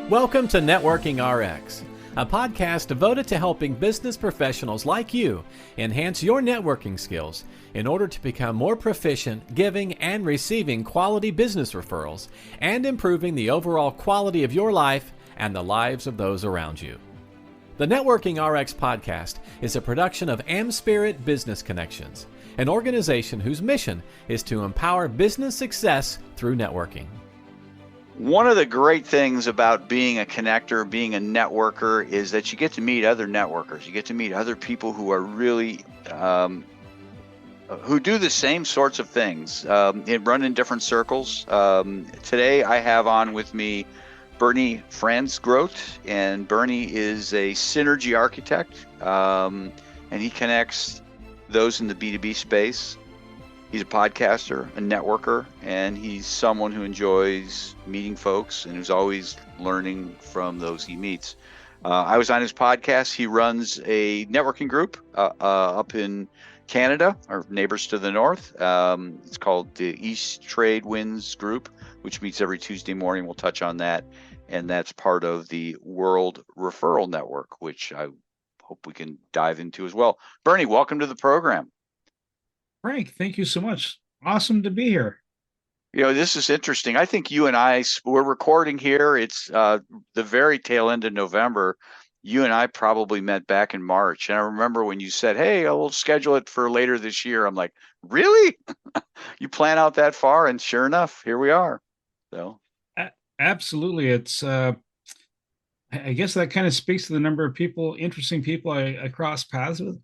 Welcome to Networking RX, a podcast devoted to helping business professionals like you enhance your networking skills in order to become more proficient giving and receiving quality business referrals and improving the overall quality of your life and the lives of those around you. The Networking RX podcast is a production of AmSpirit Business Connections, an organization whose mission is to empower business success through networking. One of the great things about being a connector, being a networker, is that you get to meet other networkers. You get to meet other people who are really, who do the same sorts of things, run in different circles. Today I have on with me Bernie Franzgrote, and Bernie is a synergy architect, and he connects those in the B2B space. He's a podcaster, a networker, and he's someone who enjoys meeting folks and who's always learning from those he meets. I was on his podcast. He runs a networking group up in Canada, our neighbors to the north. It's called the East Trade Winds Group, which meets every Tuesday morning. We'll touch on that. And that's part of the World Referral Network, which I hope we can dive into as well. Bernie, welcome to the program. Frank, thank you so much. Awesome to be here. You know, this is interesting. I think you and I, we're recording here. It's the very tail end of November. You and I probably met back in March. And I remember when you said, hey, we'll schedule it for later this year. I'm like, really? You plan out that far? And sure enough, here we are. So, absolutely. It's, I guess that kind of speaks to the number of people, interesting people I cross paths with,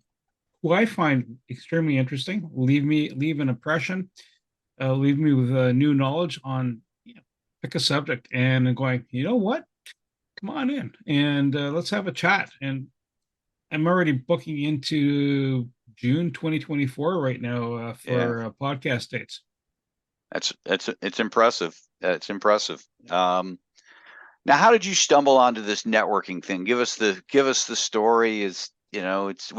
who I find extremely interesting, leave an impression, leave me with new knowledge on, pick a subject and going, you know what, come on in and let's have a chat. And I'm already booking into June 2024 right now for podcast dates. It's impressive. It's impressive. Now, how did you stumble onto this networking thing? Give us the story. We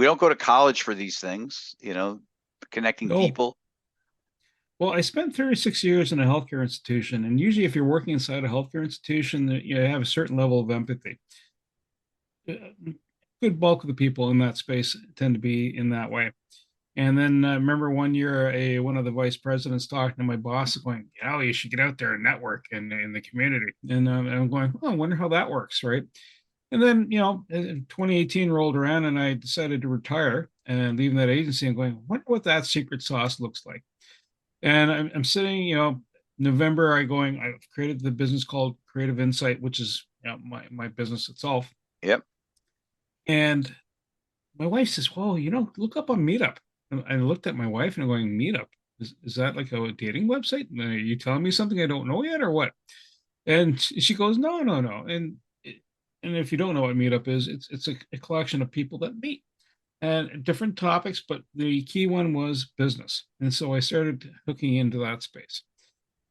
don't go to college for these things, connecting people. Well, I spent 36 years in a healthcare institution, and usually if you're working inside a healthcare institution, you have a certain level of empathy. Good bulk of the people in that space tend to be in that way. And then I remember one year, one of the vice presidents talking to my boss going, you should get out there and network in the community. And I'm going, I wonder how that works, right? And then, 2018 rolled around and I decided to retire and leaving that agency and going, wonder what that secret sauce looks like. And I'm sitting, November, I've created the business called Creative Insight, which is my business itself. Yep. And my wife says, well, look up on Meetup. And I looked at my wife and I'm going, Meetup? Is that like a dating website? Are you telling me something I don't know yet or what? And she goes, no. And if you don't know what Meetup is, it's a collection of people that meet and different topics, but the key one was business. And so I started hooking into that space.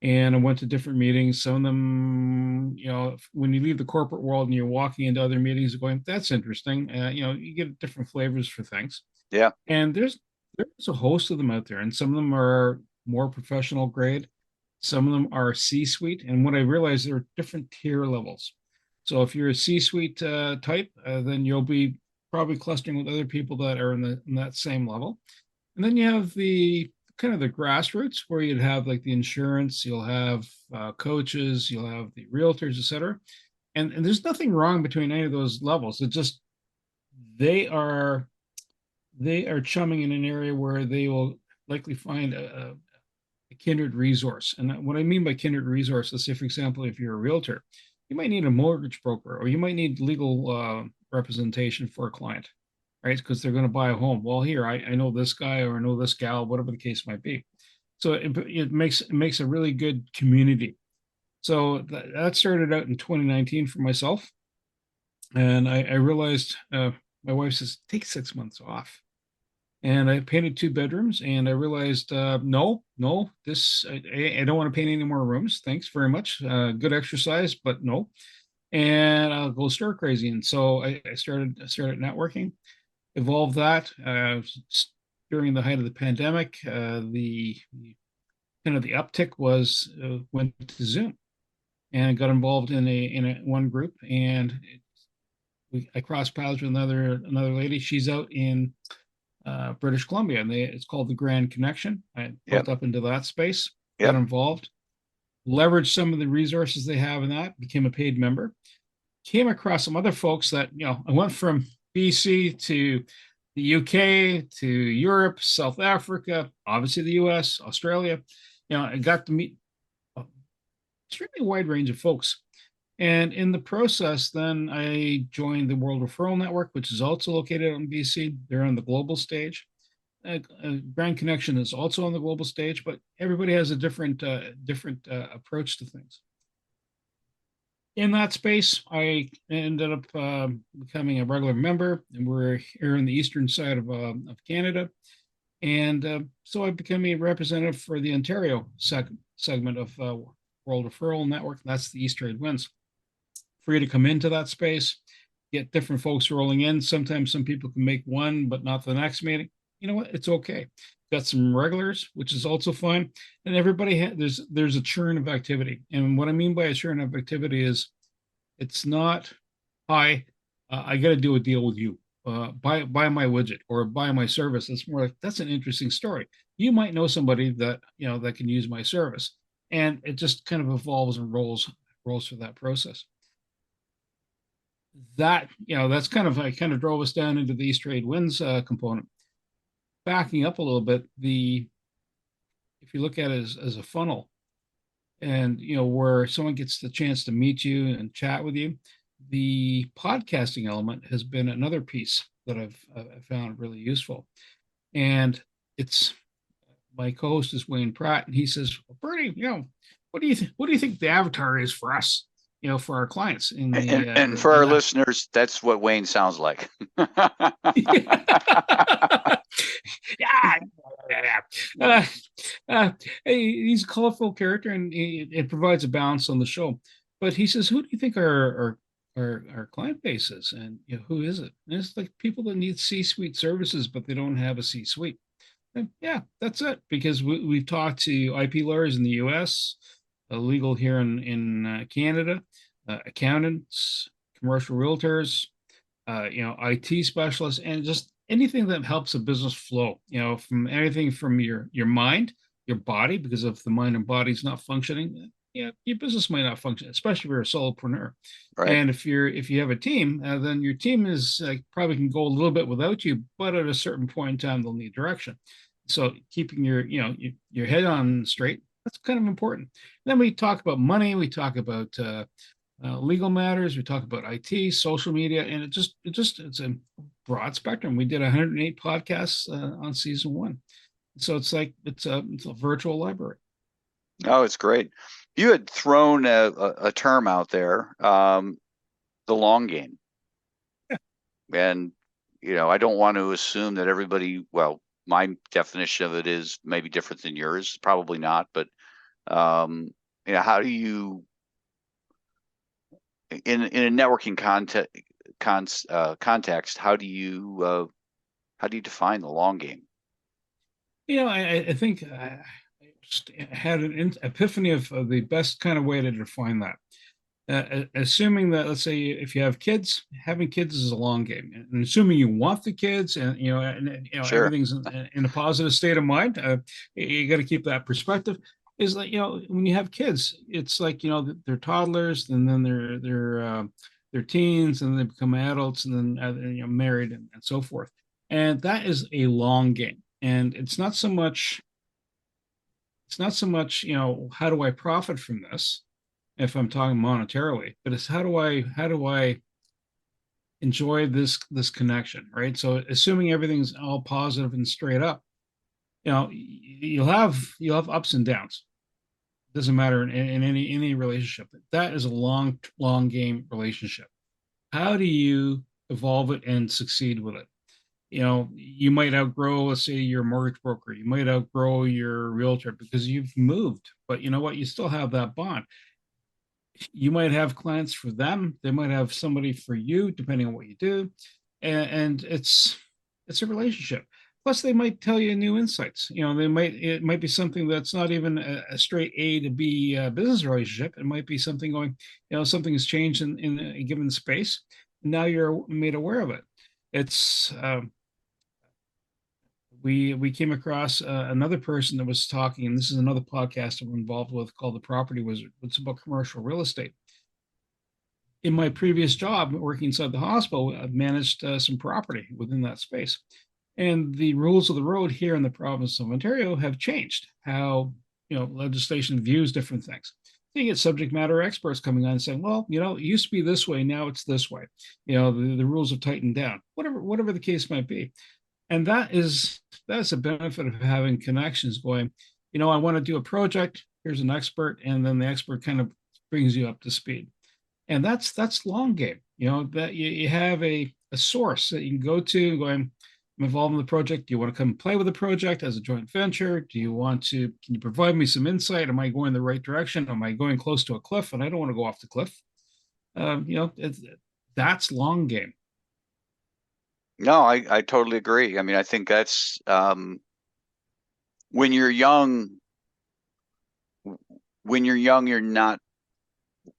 And I went to different meetings. Some of them, when you leave the corporate world and you're walking into other meetings, you're going, that's interesting. You get different flavors for things. Yeah. And there's a host of them out there, and some of them are more professional grade. Some of them are C-suite. And what I realized, there are different tier levels. So if you're a C-suite type, then you'll be probably clustering with other people that are in that same level. And then you have the kind of the grassroots, where you'd have like the insurance, you'll have coaches, you'll have the realtors, et cetera. And there's nothing wrong between any of those levels. It's just they are chumming in an area where they will likely find a kindred resource. And what I mean by kindred resource, let's say, for example, if you're a realtor, you might need a mortgage broker, or you might need legal representation for a client, right? Because they're going to buy a home. Well, here, I know this guy or I know this gal, whatever the case might be. So it makes a really good community. So that started out in 2019 for myself. And I realized, my wife says, take 6 months off. And I painted 2 bedrooms, and I realized, no, I don't want to paint any more rooms. Thanks very much. Good exercise, but no. And I'll go stir crazy. And so I started networking, evolved that during the height of the pandemic. The uptick went to Zoom. and got involved in one group, and I crossed paths with another lady. She's out in British Columbia, and it's called the Grand Connection. I Yep. built up into that space, got Yep. involved, leveraged some of the resources they have in that, became a paid member, came across some other folks that, I went from BC to the UK to Europe, South Africa, obviously the US, Australia. I got to meet an extremely wide range of folks. And in the process, then I joined the World Referral Network, which is also located in BC. They're on the global stage. Brand Connection is also on the global stage, but everybody has a different approach to things. In that space, I ended up becoming a regular member, and we're here in the eastern side of Canada. And so I became a representative for the Ontario segment of World Referral Network. That's the East Trade Winds. Free to come into that space, get different folks rolling in. Sometimes some people can make one, but not the next meeting. You know what? It's okay. Got some regulars, which is also fun. And everybody there's a churn of activity. And what I mean by a churn of activity is it's not, hi, I got to do a deal with you. Buy my widget or buy my service. It's more like, that's an interesting story. You might know somebody that that can use my service, and it just kind of evolves and rolls through that process. That's I kind of drove us down into the East Trade Winds component. Backing up a little bit, if you look at it as a funnel, and where someone gets the chance to meet you and chat with you, the podcasting element has been another piece that I've found really useful. And it's my co-host is Wayne Pratt, and he says, well, Bernie, what do you think the avatar is for us, for our clients in the and for our listeners, that's what Wayne sounds like. He's a colorful character, and it provides a balance on the show. But he says, who do you think our client base is, and who is it? And it's like people that need C-suite services, but they don't have a C-suite. And yeah, that's it. Because we've talked to IP lawyers in the U.S., legal here in Canada, accountants, commercial realtors, IT specialists, and just anything that helps a business flow. From anything from your mind, your body, because if the mind and body is not functioning, your business might not function, especially if you're a solopreneur. Right. And if you have a team, then your team is probably can go a little bit without you, but at a certain point in time, they'll need direction. So keeping your head on straight, that's kind of important. And then we talk about money, we talk about legal matters, we talk about IT, social media, and it's a broad spectrum. We did 108 podcasts on season 1, so it's like it's a virtual library. Oh, it's great. You had thrown a term out there, the long game. Yeah. And I don't want to assume that everybody, well, my definition of it is maybe different than yours, probably not, but how do you, in a networking context, how do you define the long game? I think I just had an epiphany of the best kind of way to define that. Assuming that, let's say, if you have kids, having kids is a long game, and assuming you want the kids, and Sure. everything's in a positive state of mind, you got to keep that perspective. Is like when you have kids, it's like they're toddlers, and then they're teens, and they become adults, and then married, and so forth. And that is a long game, and it's not so much how do I profit from this, if I'm talking monetarily, but it's how do I enjoy this connection, right? So assuming everything's all positive and straight up, you'll have ups and downs. Doesn't matter in any relationship. That is a long game relationship. How do you evolve it and succeed with it? You might outgrow, let's say, your mortgage broker. You might outgrow your realtor because you've moved, but you know what? You still have that bond. You might have clients for them. They might have somebody for you, depending on what you do. And it's a relationship. Plus, they might tell you new insights. It might be something that's not even a straight A to B business relationship. It might be something going, something has changed in a given space. Now you're made aware of it. It's we came across another person that was talking, and this is another podcast I'm involved with called The Property Wizard. It's about commercial real estate. In my previous job working inside the hospital, I've managed some property within that space. And the rules of the road here in the province of Ontario have changed how, legislation views different things. So you get subject matter experts coming on and saying, well, it used to be this way, now it's this way. The rules have tightened down, whatever the case might be. And that's a benefit of having connections going, I want to do a project, here's an expert, and then the expert kind of brings you up to speed. And that's long game, that you have a source that you can go to going, I'm involved in the project. Do you want to come play with the project as a joint venture? Can you provide me some insight? Am I going the right direction? Am I going close to a cliff? And I don't want to go off the cliff. That's long game. No, I totally agree. I mean, I think that's when you're young,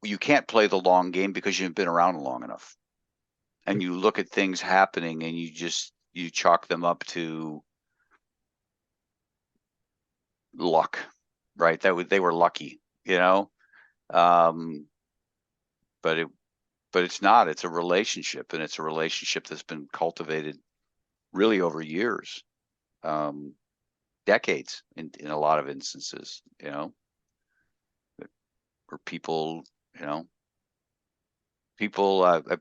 you can't play the long game because you've been around long enough. And you look at things happening and you chalk them up to luck, right? They were lucky, but it's not. It's a relationship, and it's a relationship that's been cultivated really over years, decades in a lot of instances, where people, I'm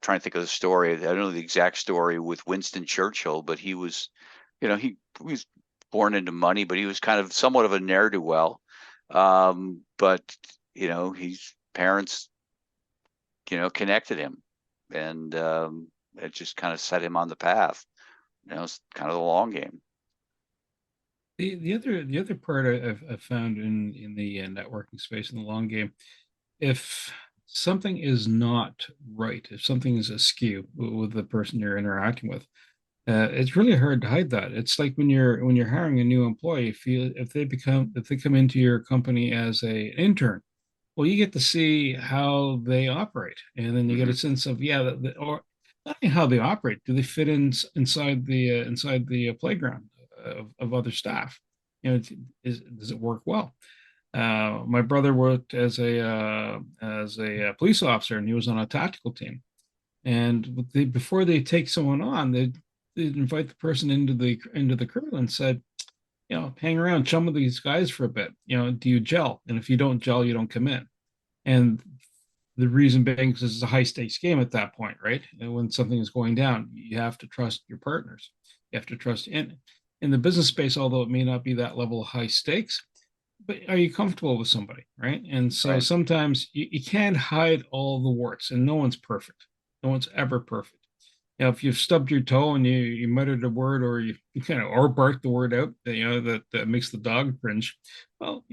trying to think of the story. I don't know the exact story with Winston Churchill, but he was, he was born into money, but he was kind of somewhat of a ne'er-do-well. But his parents, connected him, and it just kind of set him on the path. It's kind of the long game. The other part I've found in the networking space in the long game, if something is not right, if something is askew with the person you're interacting with, it's really hard to hide that. It's like when you're hiring a new employee, if they come into your company as an intern, well, you get to see how they operate, and then you get a sense of or not only how they operate, do they fit inside the playground of other staff? Does it work well? My brother worked as a police officer, and he was on a tactical team. And before they take someone on, they invite the person into the crew and said, hang around, chum with these guys for a bit. Do you gel? And if you don't gel, you don't come in. And the reason being because it's a high stakes game at that point, right? And when something is going down, you have to trust your partners. You have to trust in the business space, although it may not be that level of high stakes, but are you comfortable with somebody, right? And so Right. Sometimes you can't hide all the warts, and no one's perfect. No one's ever perfect. If you've stubbed your toe and you muttered a word, or you kind of or barked the word out, that makes the dog cringe. Well,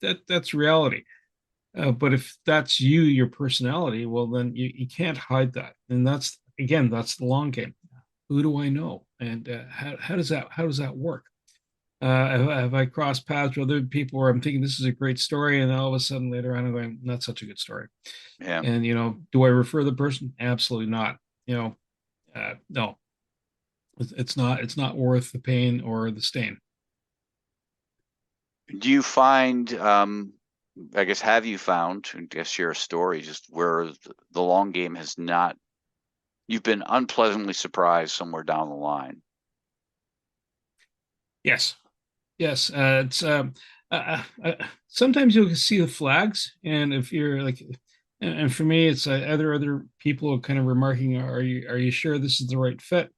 that's reality. But if that's your personality, well, then you can't hide that. And that's the long game. Who do I know? And how does that work? Have I crossed paths with other people where I'm thinking this is a great story, and all of a sudden later on I'm going, not such a good story. Yeah. And do I refer the person? Absolutely not. No, it's not worth the pain or the stain. Do you find, I guess, have you found, I guess, share a story just where the long game has not, you've been unpleasantly surprised somewhere down the line? Yes. It's sometimes you'll see the flags, and if you're like, and for me, it's other people kind of remarking, are you sure this is the right fit?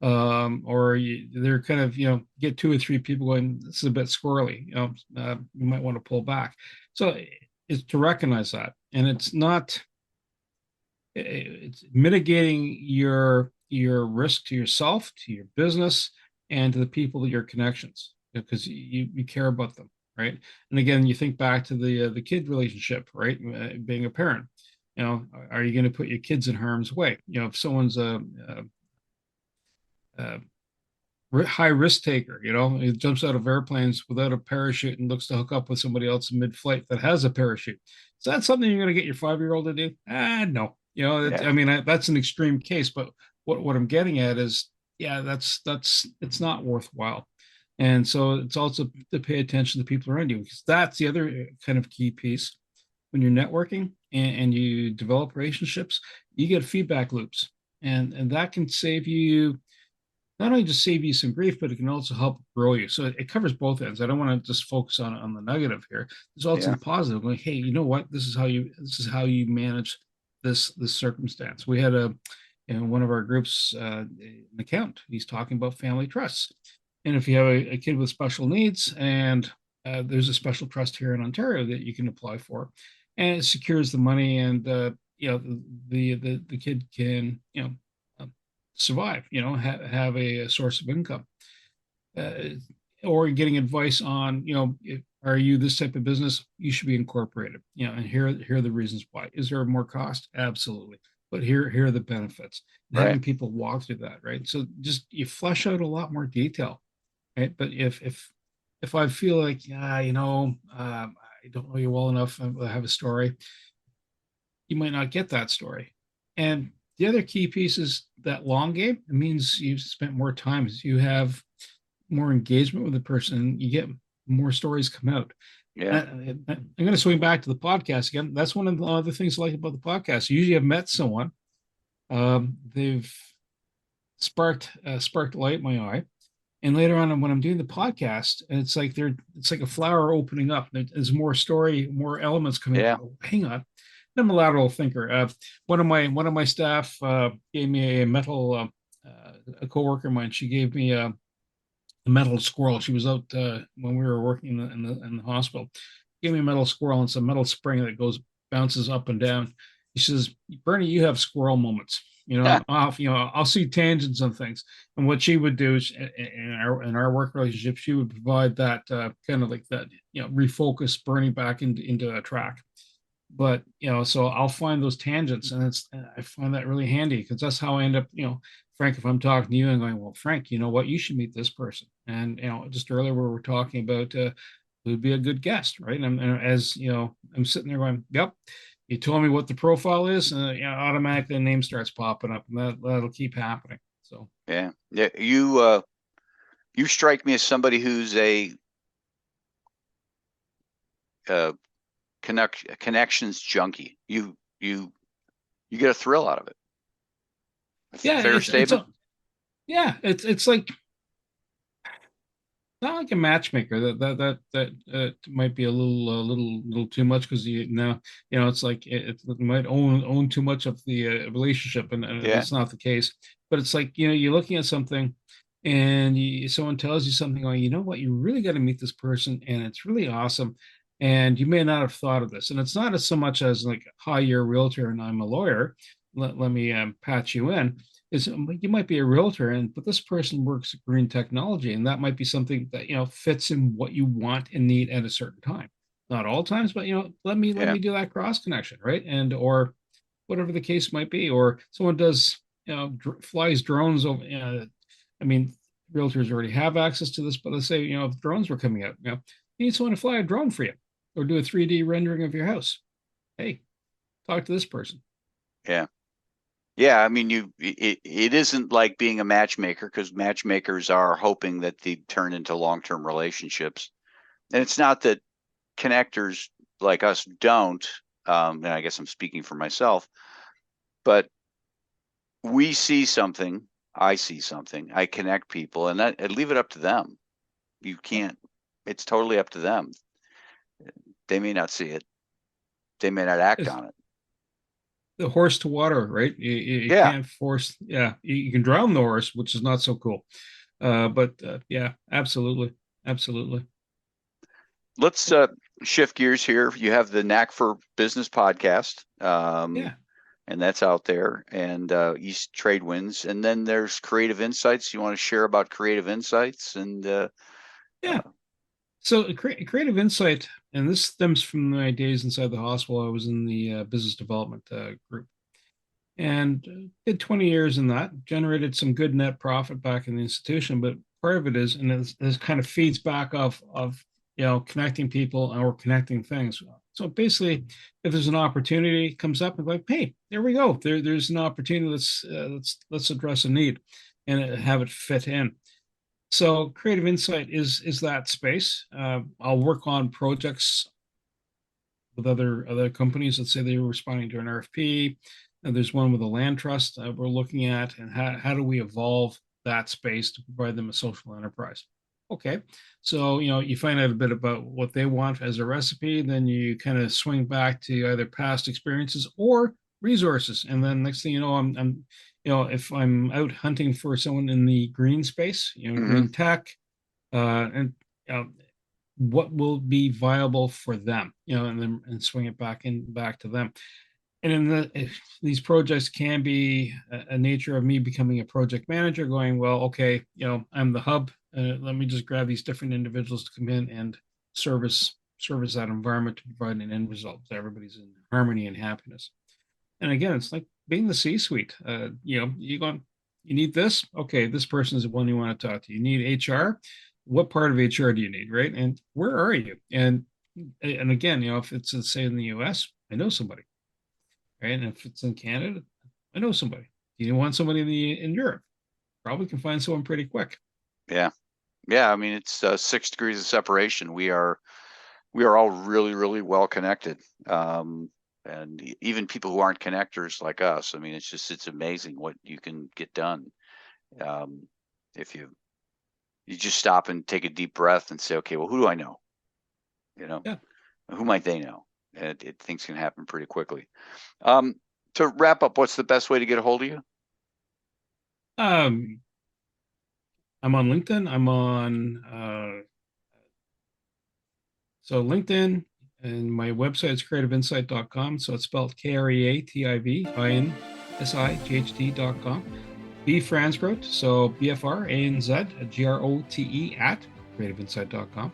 They're kind of, get two or three people going, this is a bit squirrely, you might want to pull back. So it's to recognize that, and it's mitigating your risk to yourself, to your business, and to the people, your connections, because you care about them, right? And again, you think back to the kid relationship, right? Being a parent, are you going to put your kids in harm's way? If someone's high risk taker. He jumps out of airplanes without a parachute and looks to hook up with somebody else in mid-flight that has a parachute. Is that something you're going to get your 5-year-old to do? No. Yeah. I mean, that's an extreme case, but what I'm getting at is, yeah, that's it's not worthwhile. And so it's also to pay attention to people around you, because that's the other kind of key piece when you're networking and you develop relationships. You get feedback loops, and that can save you, not only just save you some grief, but it can also help grow you. So it covers both ends. I don't want to just focus on the negative here. There's also Yeah. the positive. Like, hey, you know what? This is how you manage this circumstance. We had in one of our groups, an account. He's talking about family trusts, and if you have a kid with special needs, and there's a special trust here in Ontario that you can apply for, and it secures the money, and the kid can survive, have a source of income, uh, or getting advice on, are you this type of business? You should be incorporated, and here are the reasons why. Is there more cost? Absolutely. But here are the benefits. And Right. having people walk through that, right? So just you flesh out a lot more detail, right? But if I feel like, I don't know you well enough, I have a story, you might not get that story. And the other key piece is that long game. It means you've spent more time, you have more engagement with the person, you get more stories come out. Yeah. I'm going to swing back to the podcast again. That's one of the other things I like about the podcast. Usually I've met someone, they've sparked light in my eye. And later on, when I'm doing the podcast, it's like a flower opening up. There's more story, more elements coming. Yeah. Oh, hang on, I'm a lateral thinker. One of my staff gave me a metal. A coworker of mine, she gave me a metal squirrel. She was out when we were working in the hospital. Gave me a metal squirrel and some metal spring that bounces up and down. He says, "Bernie, you have squirrel moments. I'll see tangents on things." And what she would do is, in our work relationship, she would provide that kind of like that, refocus Bernie back into a track. But so I'll find those tangents, and I find that really handy, because that's how I end up, Frank, if I'm talking to you and going, well, Frank, you know what, you should meet this person. And just earlier we were talking about who'd be a good guest, right? And as I'm sitting there going, yep, you told me what the profile is, and automatically the name starts popping up, and that'll keep happening. So Yeah. You strike me as somebody who's a connections junkie. You get a thrill out of it. yeah, Fair statement. it's like, not like a matchmaker. That might be a little too much, because it's like it might own too much of the relationship, and Yeah. that's not the case. But it's like, you're looking at something, and someone tells you something, going, you know what, you really got to meet this person, and it's really awesome, and you may not have thought of this. And it's not as so much as like, hi, you're a realtor and I'm a lawyer. Let me patch you in. Is you might be a realtor, but this person works at green technology, and that might be something that fits in what you want and need at a certain time. Not all times, but let me Yeah. do that cross connection, right? And or whatever the case might be. Or someone does flies drones over. I mean, realtors already have access to this, but let's say if drones were coming out, you need someone to fly a drone for you, or do a 3D rendering of your house. Hey, talk to this person. Yeah. Yeah, I mean, it isn't like being a matchmaker, because matchmakers are hoping that they turn into long-term relationships. And it's not that connectors like us don't, and I guess I'm speaking for myself, but we see something, I see something, I connect people, and I leave it up to them. You can't, it's totally up to them. They may not see it. They may not act It's on it. the horse to water, right? You Yeah. can't force. Yeah, you can drown the horse, which is not so cool. But yeah, absolutely, absolutely. Let's shift gears here. You have the Knack for Business podcast, Yeah, and that's out there, and East Trade Winds, and then there's Creative Insights. You want to share about Creative Insights? And yeah. So creative insight, and this stems from my days inside the hospital. I was in the business development group, and did 20 years in that. Generated some good net profit back in the institution, but part of it is, and this kind of feeds back of connecting people or connecting things. So basically, if there's an opportunity comes up, and like, hey, there we go. There's an opportunity. Let's address a need, and have it fit in. So creative insight is that space. I'll work on projects with other companies. Let's say they were responding to an RFP. And there's one with a land trust we're looking at, and how do we evolve that space to provide them a social enterprise? Okay, so you find out a bit about what they want as a recipe, then you kind of swing back to either past experiences or resources, and then next thing you know, I'm if I'm out hunting for someone in the green space, green tech, and what will be viable for them, and swing it back to them. And in these projects can be a nature of me becoming a project manager, going, well, okay, I'm the hub. Let me just grab these different individuals to come in and service that environment to provide an end result so everybody's in harmony and happiness. And again, it's like being the C-suite. You need this. Okay, this person is the one you want to talk to. You need HR. What part of HR do you need, right? And where are you? And again, if it's, let's say, in the US, I know somebody. Right, and if it's in Canada, I know somebody. You want somebody in Europe, probably can find someone pretty quick. Yeah. I mean, it's 6 degrees of separation. We are all really, really well connected, and even people who aren't connectors like us. I mean, it's amazing what you can get done if you just stop and take a deep breath and say, okay, well, who do I know? Yeah. Who might they know? And things can happen pretty quickly. To wrap up, what's the best way to get a hold of you? I'm on LinkedIn. I'm on so LinkedIn, and my website is creativeinsight.com. So it's spelled KREATIVINSIGHT.com. bfranzgrote, so BFRANZGROTE at creativeinsight.com.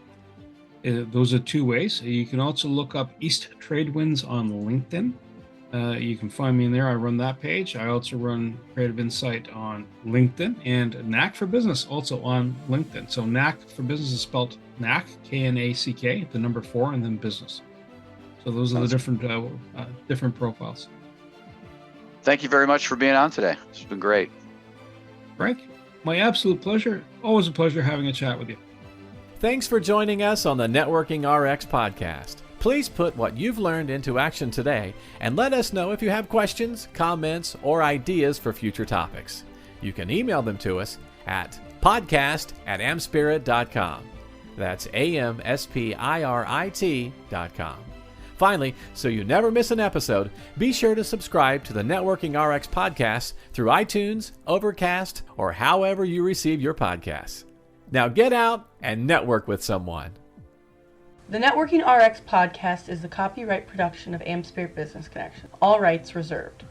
Those are 2 ways. You can also look up East Tradewinds on LinkedIn. You can find me in there. I run that page. I also run Creative Insight on LinkedIn, and Knack for Business also on LinkedIn. So Knack for Business is spelled Knack, K-N-A-C-K, the number 4, and then business. So those are the different profiles. Thank you very much for being on today. It's been great. Frank, my absolute pleasure. Always a pleasure having a chat with you. Thanks for joining us on the Networking RX podcast. Please put what you've learned into action today and let us know if you have questions, comments, or ideas for future topics. You can email them to us at podcast@amspirit.com. That's AMSPIRIT.com. Finally, so you never miss an episode, be sure to subscribe to the Networking RX podcast through iTunes, Overcast, or however you receive your podcasts. Now get out and network with someone. The Networking RX podcast is the copyright production of AmSpirit Business Connection. All rights reserved.